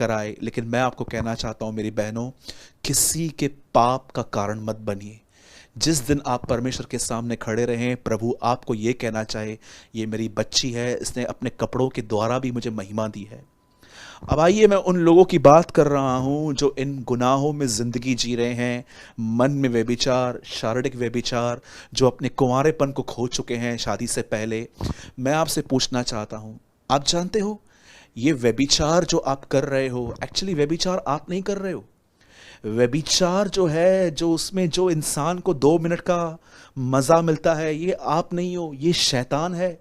कराए, लेकिन मैं आपको कहना चाहता हूं मेरी बहनों, किसी के पाप का कारण मत बनिए। जिस दिन आप परमेश्वर के सामने खड़े रहें, प्रभु आपको ये कहना चाहे, ये मेरी बच्ची है, इसने अपने कपड़ों के द्वारा भी मुझे महिमा दी है। अब आइए, मैं उन लोगों की बात कर रहा हूं जो इन गुनाहों में जिंदगी जी रहे हैं, मन में व्यभिचार, शारीरिक व्यभिचार, जो अपने कुंवारेपन को खो चुके हैं शादी से पहले। मैं आपसे पूछना चाहता हूं, आप जानते हो ये व्यभिचार जो आप कर रहे हो, एक्चुअली व्यभिचार आप नहीं कर रहे हो। व्यभिचार जो है, जो उसमें जो इंसान को 2 मिनट का मजा मिलता है, ये आप नहीं हो, ये शैतान है।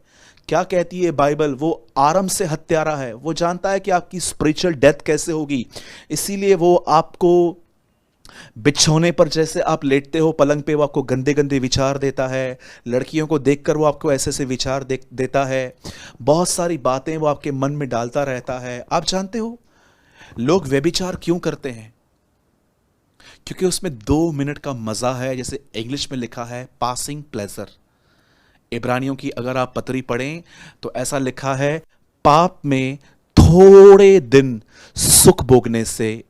क्या कहती है बाइबल? वो आरंभ से हत्यारा है, वो जानता है कि आपकी स्पिरिचुअल डेथ कैसे होगी, इसीलिए वो आपको बिछौने पर जैसे आप लेटते हो पलंग पे, वो आपको गंदे गंदे विचार देता है। लड़कियों को देखकर वो आपको ऐसे ऐसे विचार देता है। बहुत सारी बातें वो आपके मन में डालता रहता है। आप जानते हो लोग व्यभिचार क्यों करते हैं? क्योंकि उसमें 2 मिनट का मजा है, जैसे इंग्लिश में लिखा है पासिंग प्लेजर। इब्रानियों की अगर आप पत्री पढ़ें तो ऐसा लिखा है, पाप में थोड़े दिन सुख भोगने से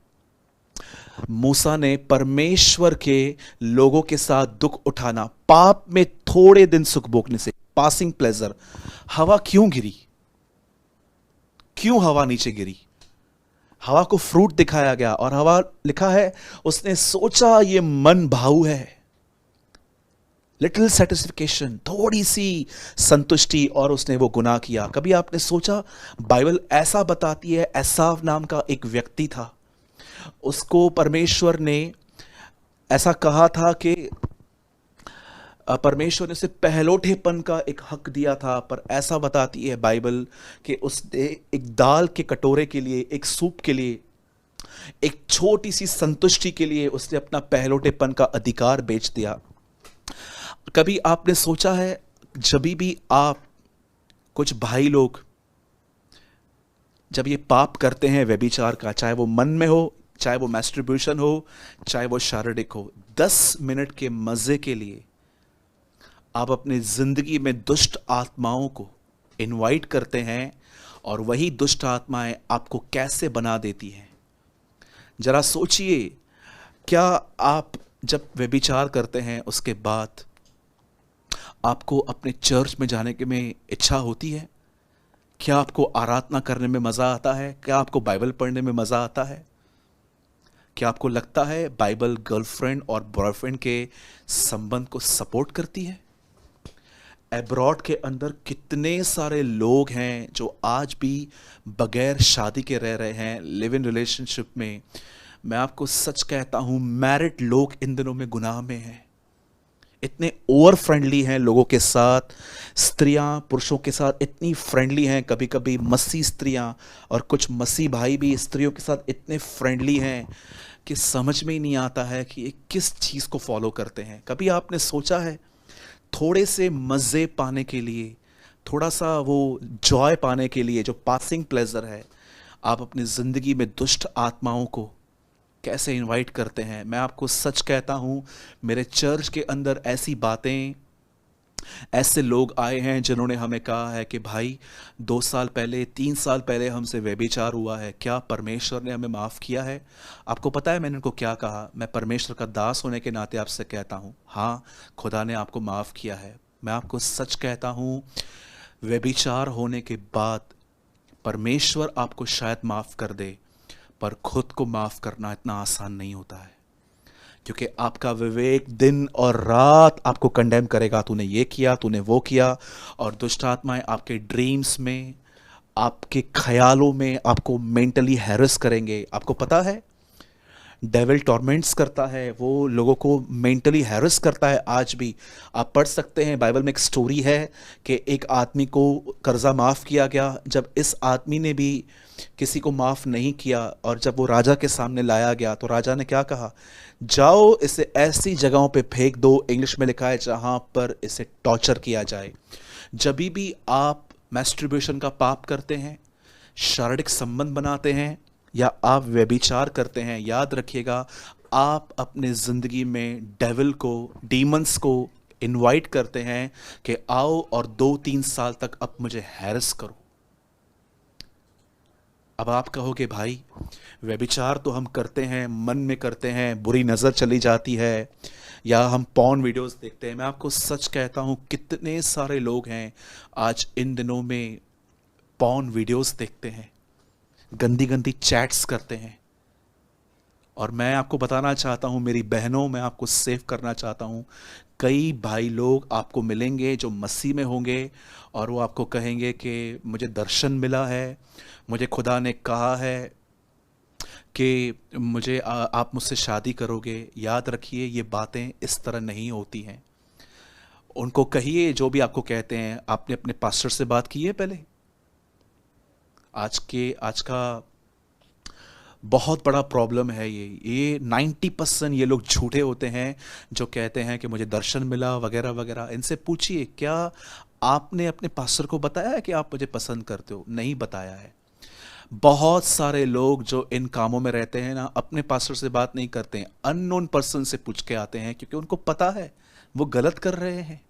मूसा ने परमेश्वर के लोगों के साथ दुख उठाना, पाप में थोड़े दिन सुख भोगने से, पासिंग प्लेजर। हवा क्यों गिरी? क्यों हवा नीचे गिरी? हवा को फ्रूट दिखाया गया और हवा लिखा है उसने सोचा ये मन भाऊ है, लिटिल सेटिस्फिकेशन, थोड़ी सी संतुष्टि, और उसने वो गुनाह किया। कभी आपने सोचा, बाइबल ऐसा बताती है, एसाव नाम का एक व्यक्ति था, उसको परमेश्वर ने ऐसा कहा था कि परमेश्वर ने उसे पहलोठेपन का एक हक दिया था, पर ऐसा बताती है बाइबल कि उसने एक दाल के कटोरे के लिए, एक सूप के लिए, एक छोटी सी संतुष्टि के लिए उसने अपना पहलोठेपन का अधिकार बेच दिया। कभी आपने सोचा है, जब भी आप, कुछ भाई लोग जब ये पाप करते हैं व्यभिचार का, चाहे वो मन में हो, चाहे वो मैस्टरब्यूशन हो, चाहे वो शारीरिक हो, 10 मिनट के मजे के लिए आप अपनी जिंदगी में दुष्ट आत्माओं को इनवाइट करते हैं, और वही दुष्ट आत्माएं आपको कैसे बना देती हैं। जरा सोचिए, क्या आप जब व्यभिचार करते हैं उसके बाद आपको अपने चर्च में जाने के में इच्छा होती है? क्या आपको आराधना करने में मजा आता है? क्या आपको बाइबल पढ़ने में मजा आता है? क्या आपको लगता है बाइबल गर्लफ्रेंड और बॉयफ्रेंड के संबंध को सपोर्ट करती है? एब्रॉड के अंदर कितने सारे लोग हैं जो आज भी बगैर शादी के रह रहे हैं, लिव इन रिलेशनशिप में। मैं आपको सच कहता हूं, मैरिड लोग इन दिनों में गुनाह में हैं। इतने ओवर फ्रेंडली हैं लोगों के साथ, स्त्रियां पुरुषों के साथ इतनी फ्रेंडली हैं, कभी कभी मसीह स्त्रियां और कुछ मसीह भाई भी स्त्रियों के साथ इतने फ्रेंडली हैं कि समझ में ही नहीं आता है कि ये किस चीज़ को फॉलो करते हैं। कभी आपने सोचा है, थोड़े से मज़े पाने के लिए, थोड़ा सा वो जॉय पाने के लिए, जो पासिंग प्लेजर है, आप अपनी ज़िंदगी में दुष्ट आत्माओं को कैसे इनवाइट करते हैं? मैं आपको सच कहता हूं, मेरे चर्च के अंदर ऐसी बातें, ऐसे लोग आए हैं जिन्होंने हमें कहा है कि भाई 2 साल पहले, 3 साल पहले हमसे व्यभिचार हुआ है, क्या परमेश्वर ने हमें माफ़ किया है? आपको पता है मैंने उनको क्या कहा? मैं परमेश्वर का दास होने के नाते आपसे कहता हूँ, हाँ, खुदा ने आपको माफ़ किया है। मैं आपको सच कहता हूँ, व्यभिचार होने के बाद परमेश्वर आपको शायद माफ़ कर दे, पर खुद को माफ़ करना इतना आसान नहीं होता है, क्योंकि आपका विवेक दिन और रात आपको कंडेम करेगा, तूने ये किया, तूने वो किया। और दुष्ट आत्माएं आपके ड्रीम्स में, आपके ख्यालों में आपको मेंटली हैरेस करेंगे। आपको पता है डेविल टॉर्मेंट्स करता है, वो लोगों को मेंटली हैरेस करता है आज भी। आप पढ़ सकते हैं, बाइबल में एक स्टोरी है कि एक आदमी को कर्जा माफ़ किया गया। जब इस आदमी ने भी किसी को माफ़ नहीं किया और जब वो राजा के सामने लाया गया, तो राजा ने क्या कहा? जाओ इसे ऐसी जगहों पे फेंक दो, इंग्लिश में लिखा है, जहां पर इसे टॉर्चर किया जाए। जब भी आप मैस्टरब्यूशन का पाप करते हैं, शारीरिक संबंध बनाते हैं, या आप व्यभिचार करते हैं, याद रखिएगा, आप अपने ज़िंदगी में डेविल को, डीमंस को इनवाइट करते हैं कि आओ और 2-3 साल तक अब मुझे हैरेस करो। अब आप कहोगे भाई व्यभिचार तो हम करते हैं, मन में करते हैं, बुरी नज़र चली जाती है, या हम पॉर्न वीडियोस देखते हैं। मैं आपको सच कहता हूँ कितने सारे लोग हैं आज इन दिनों में पॉर्न वीडियोस देखते हैं, गंदी गंदी चैट्स करते हैं। और मैं आपको बताना चाहता हूँ मेरी बहनों, मैं आपको सेव करना चाहता हूँ। कई भाई लोग आपको मिलेंगे जो मसीह में होंगे और वो आपको कहेंगे कि मुझे दर्शन मिला है, मुझे खुदा ने कहा है कि आप मुझसे शादी करोगे। याद रखिए ये बातें इस तरह नहीं होती हैं। उनको कहिए जो भी आपको कहते हैं, आपने अपने पास्टर से बात की है पहले? आज का बहुत बड़ा प्रॉब्लम है ये 90% ये लोग झूठे होते हैं जो कहते हैं कि मुझे दर्शन मिला वगैरह वगैरह। इनसे पूछिए क्या आपने अपने पास्टर को बताया है कि आप मुझे पसंद करते हो? नहीं बताया है। बहुत सारे लोग जो इन कामों में रहते हैं ना, अपने पास्टर से बात नहीं करते हैं, अननोन पर्सन से पूछ के आते हैं, क्योंकि उनको पता है वो गलत कर रहे हैं।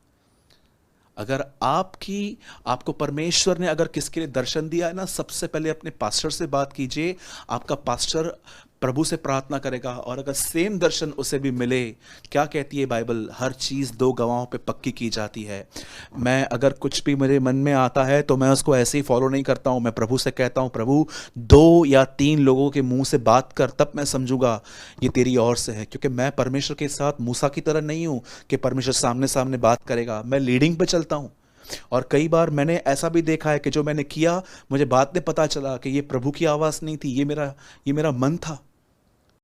अगर आपको परमेश्वर ने अगर किसके लिए दर्शन दिया है ना, सबसे पहले अपने पास्टर से बात कीजिए। आपका पास्टर प्रभु से प्रार्थना करेगा, और अगर सेम दर्शन उसे भी मिले, क्या कहती है बाइबल, हर चीज़ 2 गवाहों पे पक्की की जाती है। मैं अगर कुछ भी मेरे मन में आता है तो मैं उसको ऐसे ही फॉलो नहीं करता हूँ। मैं प्रभु से कहता हूँ, प्रभु 2 या 3 लोगों के मुंह से बात कर, तब मैं समझूंगा ये तेरी ओर से है। क्योंकि मैं परमेश्वर के साथ मूसा की तरह नहीं हूँ कि परमेश्वर सामने सामने बात करेगा। मैं लीडिंग पे चलता हूँ। और कई बार मैंने ऐसा भी देखा है कि जो मैंने किया, मुझे बाद में पता चला कि ये प्रभु की आवाज़ नहीं थी, ये मेरा मन था।